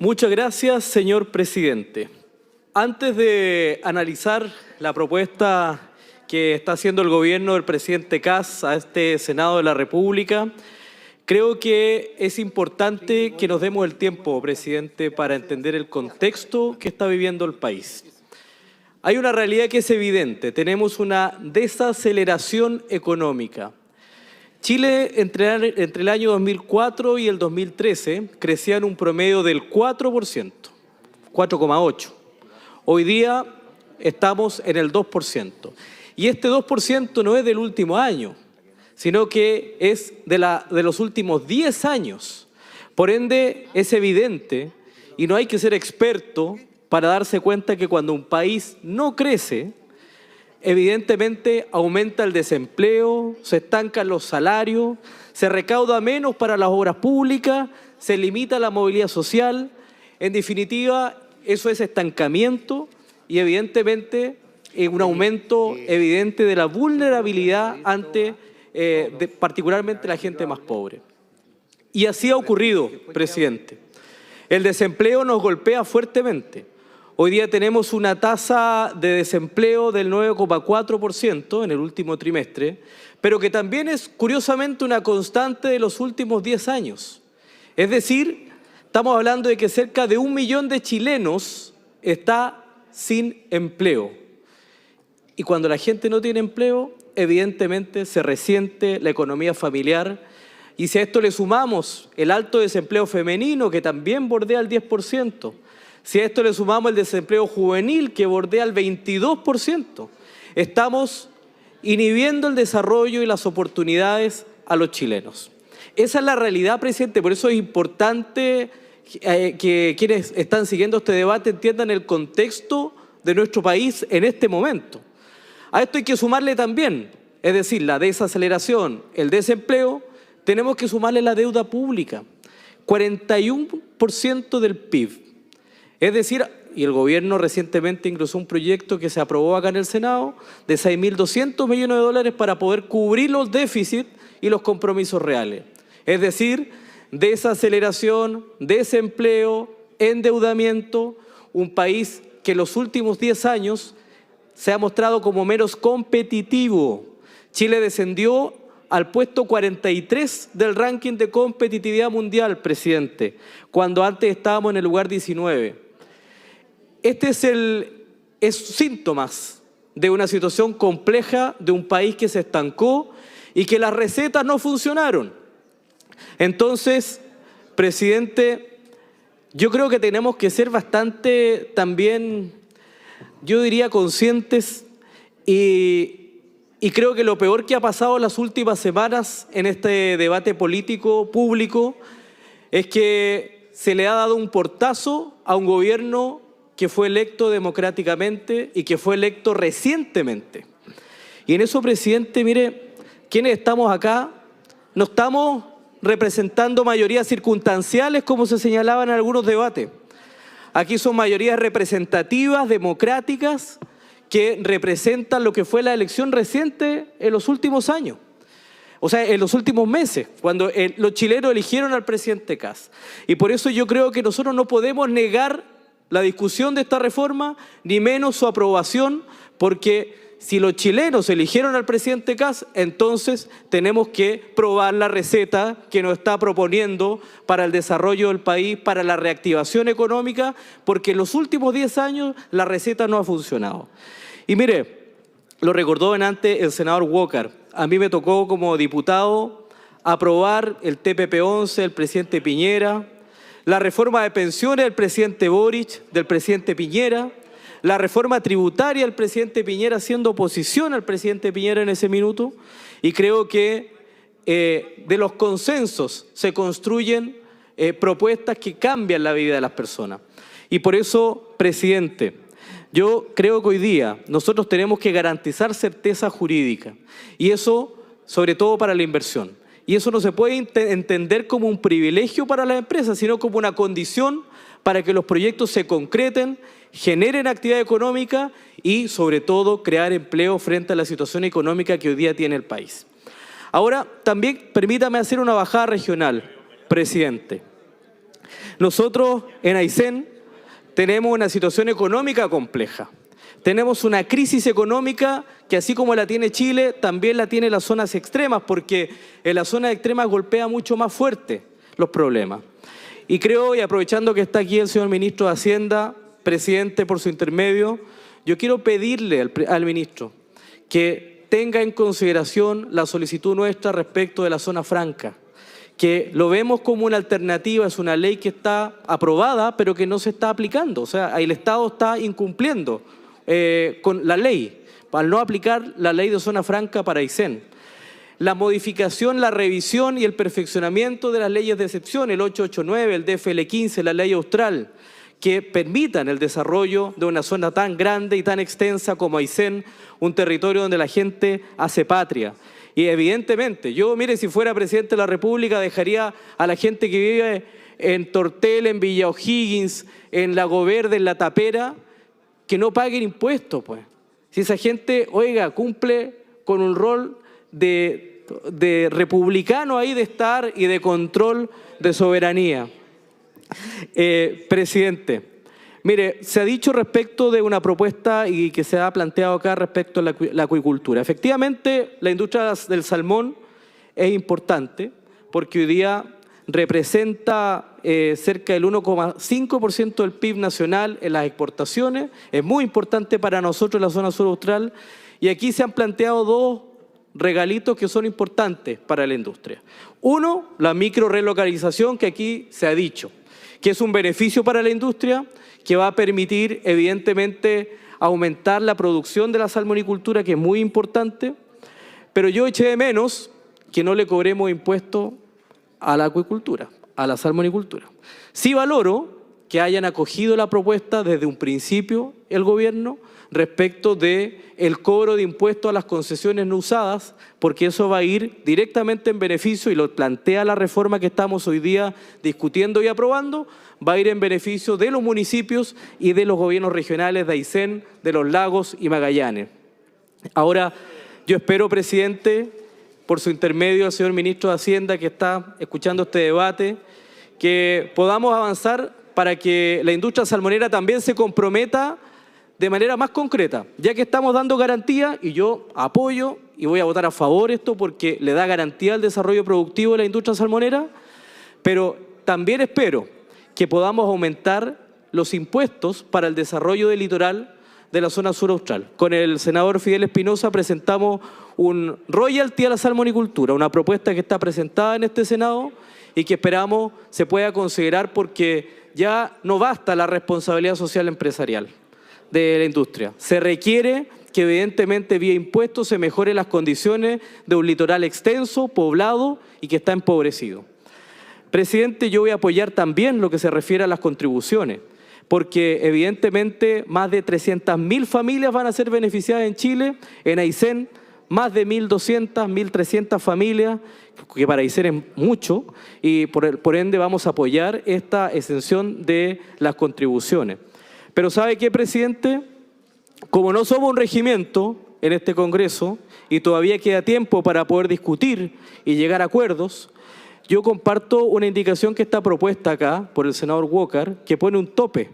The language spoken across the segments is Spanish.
Muchas gracias, señor presidente. Antes de analizar la propuesta que está haciendo el gobierno del presidente Kast a este Senado de la República, creo que es importante que nos demos el tiempo, presidente, para entender el contexto que está viviendo el país. Hay una realidad que es evidente, tenemos una desaceleración económica. Chile, entre el año 2004 y el 2013, crecía en un promedio del 4%, 4,8%. Hoy día estamos en el 2%. Y este 2% no es del último año, sino que es de los últimos 10 años. Por ende, es evidente, y no hay que ser experto para darse cuenta que cuando un país no crece, evidentemente aumenta el desempleo, se estancan los salarios, se recauda menos para las obras públicas, se limita la movilidad social. En definitiva, eso es estancamiento y evidentemente un aumento evidente de la vulnerabilidad ante particularmente la gente más pobre. Y así ha ocurrido, presidente. El desempleo nos golpea fuertemente. Hoy día tenemos una tasa de desempleo del 9,4% en el último trimestre, pero que también es curiosamente una constante de los últimos 10 años. Es decir, estamos hablando de que cerca de 1 millón de chilenos está sin empleo. Y cuando la gente no tiene empleo, evidentemente se resiente la economía familiar. Y si a esto le sumamos el alto desempleo femenino, que también bordea el 10%, si a esto le sumamos el desempleo juvenil, que bordea el 22%, estamos inhibiendo el desarrollo y las oportunidades a los chilenos. Esa es la realidad, presidente, por eso es importante que quienes están siguiendo este debate entiendan el contexto de nuestro país en este momento. A esto hay que sumarle también, es decir, la desaceleración, el desempleo, tenemos que sumarle la deuda pública, 41% del PIB. Es decir, y el gobierno recientemente ingresó un proyecto que se aprobó acá en el Senado de 6.200 millones de dólares para poder cubrir los déficits y los compromisos reales. Es decir, desaceleración, desempleo, endeudamiento, un país que en los últimos 10 años se ha mostrado como menos competitivo. Chile descendió al puesto 43 del ranking de competitividad mundial, presidente, cuando antes estábamos en el lugar 19. Este es síntomas de una situación compleja de un país que se estancó y que las recetas no funcionaron. Entonces, presidente, yo creo que tenemos que ser bastante también, yo diría, conscientes y creo que lo peor que ha pasado en las últimas semanas en este debate político público es que se le ha dado un portazo a un gobierno que fue electo democráticamente y que fue electo recientemente. Y en eso, presidente, mire, quienes estamos acá no estamos representando mayorías circunstanciales como se señalaba en algunos debates. Aquí son mayorías representativas, democráticas, que representan lo que fue la elección reciente en los últimos años. O sea, en los últimos meses, cuando los chilenos eligieron al presidente Kast. Y por eso yo creo que nosotros no podemos negar la discusión de esta reforma, ni menos su aprobación, porque si los chilenos eligieron al presidente Kast, entonces tenemos que probar la receta que nos está proponiendo para el desarrollo del país, para la reactivación económica, porque en los últimos 10 años la receta no ha funcionado. Y mire, lo recordó antes el senador Walker, a mí me tocó como diputado aprobar el TPP-11 del presidente Piñera, la reforma de pensiones del presidente Boric, del presidente Piñera, la reforma tributaria del presidente Piñera haciendo oposición al presidente Piñera en ese minuto, y creo que de los consensos se construyen propuestas que cambian la vida de las personas. Y por eso, presidente, yo creo que hoy día nosotros tenemos que garantizar certeza jurídica, y eso sobre todo para la inversión. Y eso no se puede entender como un privilegio para las empresas, sino como una condición para que los proyectos se concreten, generen actividad económica y, sobre todo, crear empleo frente a la situación económica que hoy día tiene el país. Ahora, también permítame hacer una bajada regional, presidente. Nosotros en Aysén tenemos una situación económica compleja. Tenemos una crisis económica que, así como la tiene Chile, también la tiene las zonas extremas, porque en las zonas extremas golpea mucho más fuerte los problemas. Y creo, y aprovechando que está aquí el señor ministro de Hacienda, presidente, por su intermedio, yo quiero pedirle al ministro que tenga en consideración la solicitud nuestra respecto de la zona franca, que lo vemos como una alternativa, es una ley que está aprobada, pero que no se está aplicando. O sea, el Estado está incumpliendo con la ley, al no aplicar la ley de zona franca para Aysén. La modificación, la revisión y el perfeccionamiento de las leyes de excepción, el 889, el DFL15, la ley austral, que permitan el desarrollo de una zona tan grande y tan extensa como Aysén, un territorio donde la gente hace patria. Y evidentemente, yo, mire, si fuera presidente de la República, dejaría a la gente que vive en Tortel, en Villa O'Higgins, en Lago Verde, en La Tapera, que no paguen impuestos, pues. Si esa gente, oiga, cumple con un rol de republicano ahí, de estar y de control de soberanía. Presidente, mire, se ha dicho respecto de una propuesta y que se ha planteado acá respecto a la acuicultura. Efectivamente, la industria del salmón es importante porque hoy día representa cerca del 1,5% del PIB nacional en las exportaciones. Es muy importante para nosotros en la zona sur austral y aquí se han planteado dos regalitos que son importantes para la industria. Uno, la micro relocalización, que aquí se ha dicho, que es un beneficio para la industria, que va a permitir evidentemente aumentar la producción de la salmonicultura, que es muy importante, pero yo eché de menos que no le cobremos impuestos a la acuicultura, a la salmonicultura. Sí valoro que hayan acogido la propuesta desde un principio el gobierno respecto del cobro de impuestos a las concesiones no usadas, porque eso va a ir directamente en beneficio, y lo plantea la reforma que estamos hoy día discutiendo y aprobando, va a ir en beneficio de los municipios y de los gobiernos regionales de Aysén, de Los Lagos y Magallanes. Ahora, yo espero, presidente, por su intermedio al señor ministro de Hacienda que está escuchando este debate, que podamos avanzar para que la industria salmonera también se comprometa de manera más concreta, ya que estamos dando garantía, y yo apoyo y voy a votar a favor esto porque le da garantía al desarrollo productivo de la industria salmonera, pero también espero que podamos aumentar los impuestos para el desarrollo del litoral de la zona sur austral. Con el senador Fidel Espinosa presentamos un royalty a la salmonicultura, una propuesta que está presentada en este Senado y que esperamos se pueda considerar porque ya no basta la responsabilidad social empresarial de la industria. Se requiere que evidentemente vía impuestos se mejoren las condiciones de un litoral extenso, poblado y que está empobrecido. Presidente, yo voy a apoyar también lo que se refiere a las contribuciones, porque evidentemente más de 300.000 familias van a ser beneficiadas en Chile, en Aysén más de 1.200, 1.300 familias, que para Aysén es mucho, y por ende vamos a apoyar esta exención de las contribuciones. Pero ¿sabe qué, presidente? Como no somos un regimiento en este Congreso y todavía queda tiempo para poder discutir y llegar a acuerdos, yo comparto una indicación que está propuesta acá por el senador Walker, que pone un tope,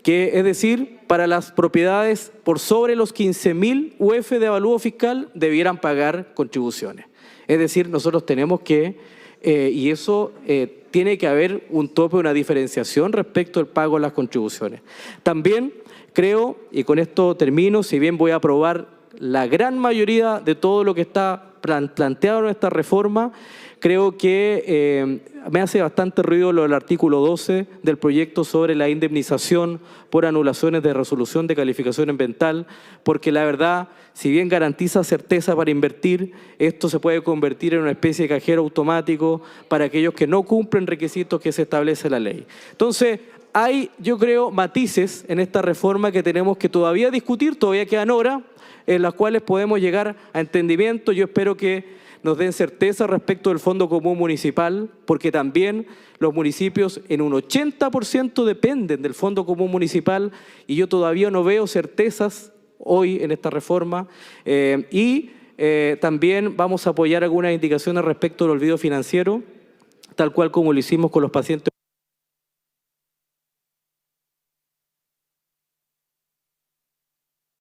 que es decir, para las propiedades por sobre los 15.000 UF de avalúo fiscal debieran pagar contribuciones. Es decir, nosotros tenemos que, y eso tiene que haber un tope, una diferenciación respecto al pago de las contribuciones. También creo, y con esto termino, si bien voy a aprobar la gran mayoría de todo lo que está planteado en esta reforma, creo que me hace bastante ruido lo del artículo 12 del proyecto sobre la indemnización por anulaciones de resolución de calificación ambiental, porque la verdad, si bien garantiza certeza para invertir, esto se puede convertir en una especie de cajero automático para aquellos que no cumplen requisitos que se establece la ley. Entonces, hay, yo creo, matices en esta reforma que tenemos que todavía discutir, todavía quedan horas en las cuales podemos llegar a entendimiento. Yo espero que nos den certeza respecto del Fondo Común Municipal, porque también los municipios en un 80% dependen del Fondo Común Municipal y yo todavía no veo certezas hoy en esta reforma. También vamos a apoyar algunas indicaciones respecto al olvido financiero, tal cual como lo hicimos con los pacientes